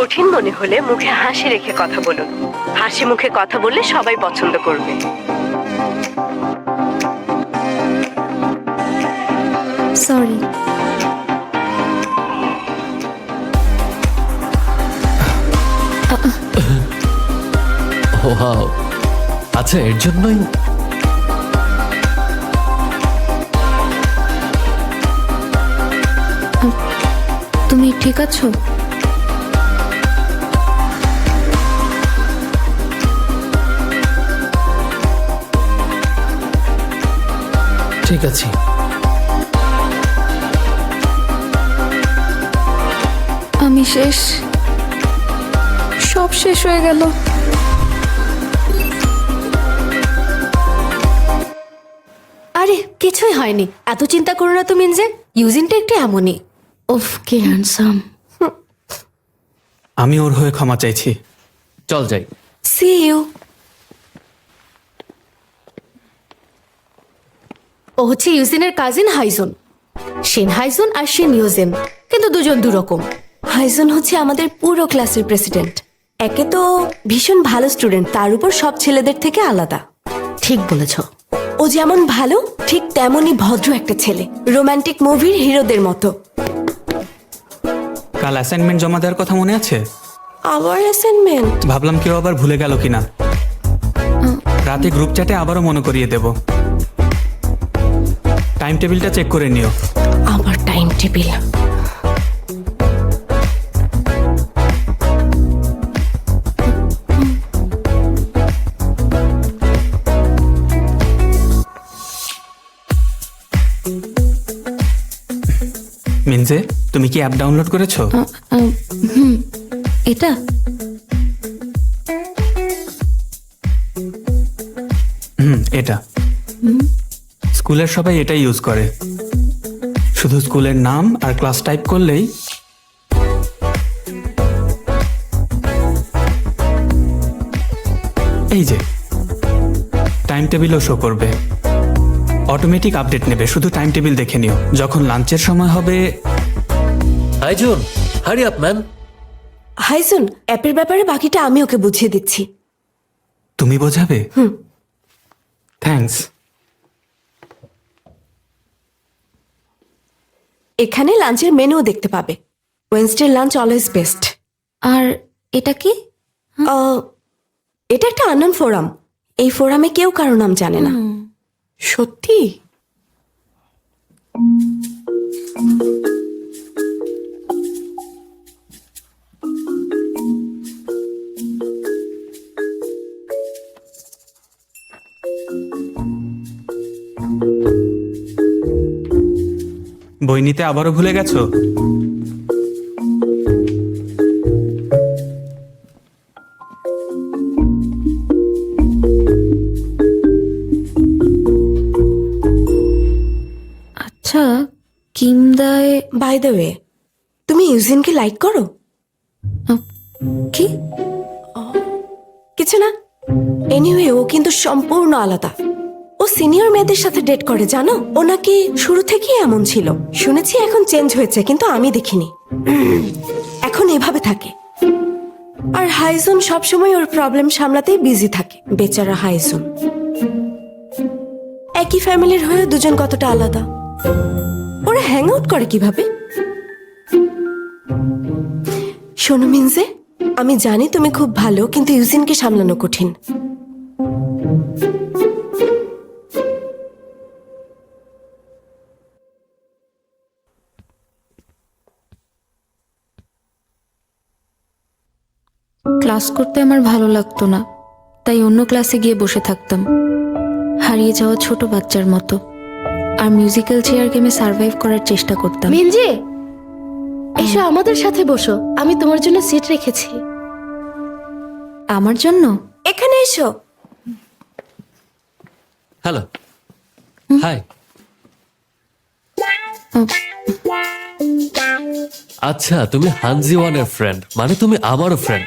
কঠিন মনে হলে মুখে হাসি রেখে কথা বলুন। হাসি মুখে কথা বললে সবাই পছন্দ করবে। সরি। ওয়াও, আচ্ছা এর জন্যই তুমি ঠিক আছো? ঠিক আছে। আমি শেষ, সব শেষ হয়ে গেল। আরে কিছুই হয়নি, এত চিন্তা করো না তুমি। যে ইউজিনটা একটু এমনই। উফ কি হ্যান্ডসাম। আমি ওর হয়ে ক্ষমা চাইছি। চল যাই। C you. ও হচ্ছে ইউজিনের কাজিন হাইজন। শিন হাইজন আর শিন ইউজিন, কিন্তু দুজন দুরকম। হাইজন হচ্ছে আমাদের পুরো ক্লাসের প্রেসিডেন্ট। একে তো ভীষণ ভালো স্টুডেন্ট, তার উপর সব ছেলেদের থেকে আলাদা। ঠিক বলেছ। ও যেমন ভালো ঠিক তেমনই ভদ্র একটা ছেলে, রোমান্টিক মুভির হিরোদের মতো। কাল অ্যাসাইনমেন্ট জমা দেওয়ার কথা মনে আছে? আবার অ্যাসাইনমেন্ট? ভাবলাম কেউ আবার ভুলে গেল কিনা। রাতে গ্রুপ চ্যাটে আবারও মনে করিয়ে দেব। টাইম টেবিলটা চেক করে নিও। আবার টাইম টেবিল? মিনজে, তুমি কি অ্যাপ ডাউনলোড করেছো? এটা এটা স্কুলের সবাই এটাই ইউজ করে। শুধু স্কুলের নাম আর ক্লাস টাইপ করলেই এই যে টাইম টেবিলও শো করবে। অটোমেটিক আপডেট নেবে, শুধু টাইম টেবিল দেখে নিও। যখন লাঞ্চের সময় হবে। হাইজুন, হারি আপ ম্যান। হাইজন, অ্যাপের ব্যাপারে বাকিটা আমি ওকে বুঝিয়ে দিচ্ছি। তুমি বোঝাবে? থ্যাঙ্কস। এখানে লাঞ্চের মেনুও দেখতে পাবে। Wednesday lunch always best. আর এটা কি? এটা একটা আননোন ফোরাম। এই ফোরামে কেউ কারো নাম জানে না। সত্যি? বই নিতে আবারও ভুলে গেছো? আচ্ছা কিমদায় বাই দ্য ওয়ে, তুমি ইউজিনকে লাইক করো? কি? কিছু না। এনিওয়ে, ও কিন্তু সম্পূর্ণ আলাদা। ও সিনিয়র মেয়েদের সাথে ডেট করে, জানো? ও নাকি শুরু থেকেই এমন ছিল। শুনেছি এখন চেঞ্জ হয়েছে, কিন্তু আমি দেখিনি। এখন এভাবে থাকে। আর হাইজন সবসময় ওর প্রবলেম সামলাতেই বিজি থাকে। বেচারা হাইজন। একই ফ্যামিলির হয়ে দুজন কতটা আলাদা। ওরা হ্যাং আউট করে কিভাবে? শোনো মিনজে, আমি জানি তুমি খুব ভালো, কিন্তু ইউজিনকে সামলানো কঠিন। ক্লাস করতে আমার ভালো লাগতো না, তাই অন্য ক্লাসে গিয়ে বসে থাকতাম, হারিয়ে যাওয়া ছোট বাচ্চার মতো। আর মিউজিক্যাল চেয়ার গেমে সার্ভাইভ করার চেষ্টা করতাম। মিনজি, এসো আমাদের সাথে বসো, আমি তোমার জন্য সিট রেখেছি। আমার জন্য? এখানে এসো। Hello, hi. আচ্ছা, তুমি হানজি ওয়ানের ফ্রেন্ড, মানে তুমি আমারও ফ্রেন্ড।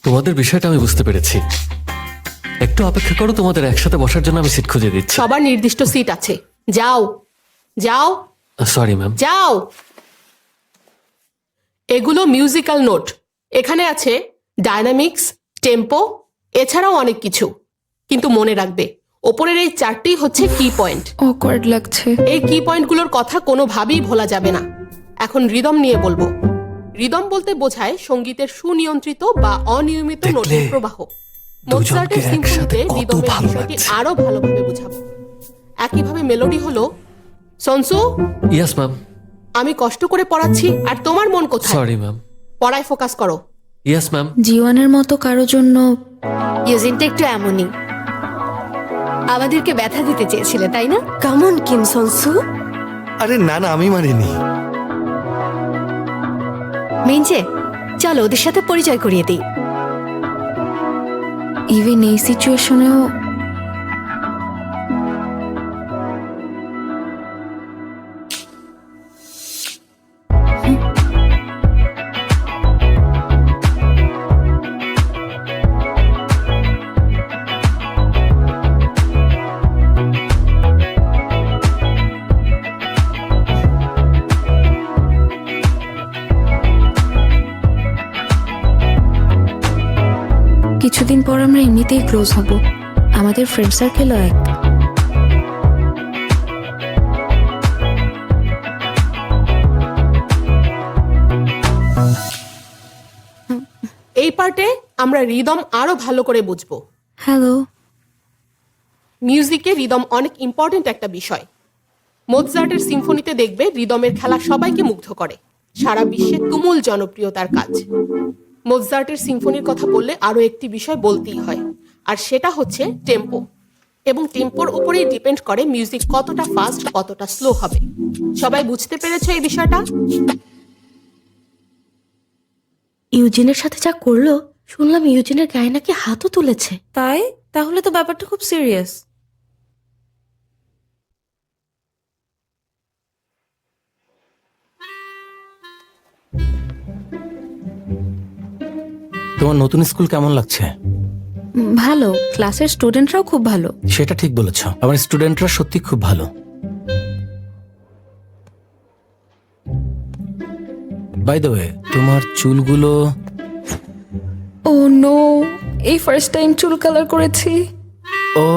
তোমাদের বিষয়টা আমি বুঝতে পেরেছি। একটু অপেক্ষা করো, তোমাদের একসাথে বসার জন্য আমি সিট খুঁজে দিচ্ছি। সবার নির্দিষ্ট সিট আছে। যাও যাও। Sorry ma'am. যাও। এগুলো মিউজিক্যাল নোট। এখানে আছে ডায়নামিক্স, টেম্পো, এছাড়াও অনেক কিছু। কিন্তু মনে রাখবে, ওপরের এই 4টি হচ্ছে কি পয়েন্ট। অকওয়ার্ড লাগছে। এই কি পয়েন্টগুলোর কথা কোনোভাবেই ভোলা যাবে না। এখন রিদম নিয়ে বলবো। রিদম বলতে বোঝায় সঙ্গীতের সুনিয়ন্ত্রিত বা অনিয়মিত নোটের প্রবাহ। মোৎসার্টের সিম্ফনিতে রিদমের বিষয়টি আরো ভালোভাবে বোঝাবো। একইভাবে মেলোডি হলো, সনসু ইয়েস ম্যাম। আমি কষ্ট করে পড়াচ্ছি আর তোমার মন কোথায়? Sorry ma'am. পড়ায় ফোকাস করো। Yes ma'am. জীবনের মতো কারো জন্য ইউজিনটা একটু এমনই। আমাদেরকে ব্যথা দিতে চেয়েছিলে তাই না? কেমন কিম সনসু? আরে না না, আমি মানিনি। মিনজে, চলো ওদের সাথে পরিচয় করিয়ে দিই। ইভেন এই সিচুয়েশনেও কিছুদিন পর আমরা এমনিতেই ক্লোজ হব। আমাদের ফ্রেন্ড সার্কেলও এক। এই পার্টে আমরা রিদম আরো ভালো করে বুঝবো। হ্যালো। মিউজিকে রিদম অনেক ইম্পর্টেন্ট একটা বিষয়। মোৎসার্টের সিম্ফনিতে দেখবে রিদমের খেলা সবাইকে মুগ্ধ করে। সারা বিশ্বে তুমুল জনপ্রিয়তার কাজ। মোৎসার্টের সিম্ফনির কথা বললে আরো একটি বিষয় বলতেই হয়, আর সেটা হচ্ছে টেম্পো। এবং টেম্পোর উপরেই ডিপেন্ড করে মিউজিক কতটা ফাস্ট কতটা স্লো হবে। সবাই বুঝতে পেরেছো এই বিষয়টা? ইউজিনের সাথে যা করলো, শুনলাম ইউজিনের গায়ে নাকি হাতও তুলেছে। তাই? তাহলে তো ব্যাপারটা খুব সিরিয়াস। তোমার নতুন স্কুল কেমন লাগছে? ভালো, ক্লাসের স্টুডেন্টরাও খুব ভালো। সেটা ঠিক বলেছ, আমার স্টুডেন্টরা সত্যি খুব ভালো। বাই দ্য ওয়ে, তোমার চুলগুলো ও নো, এই ফার্স্ট টাইম চুল কালার করেছি। ও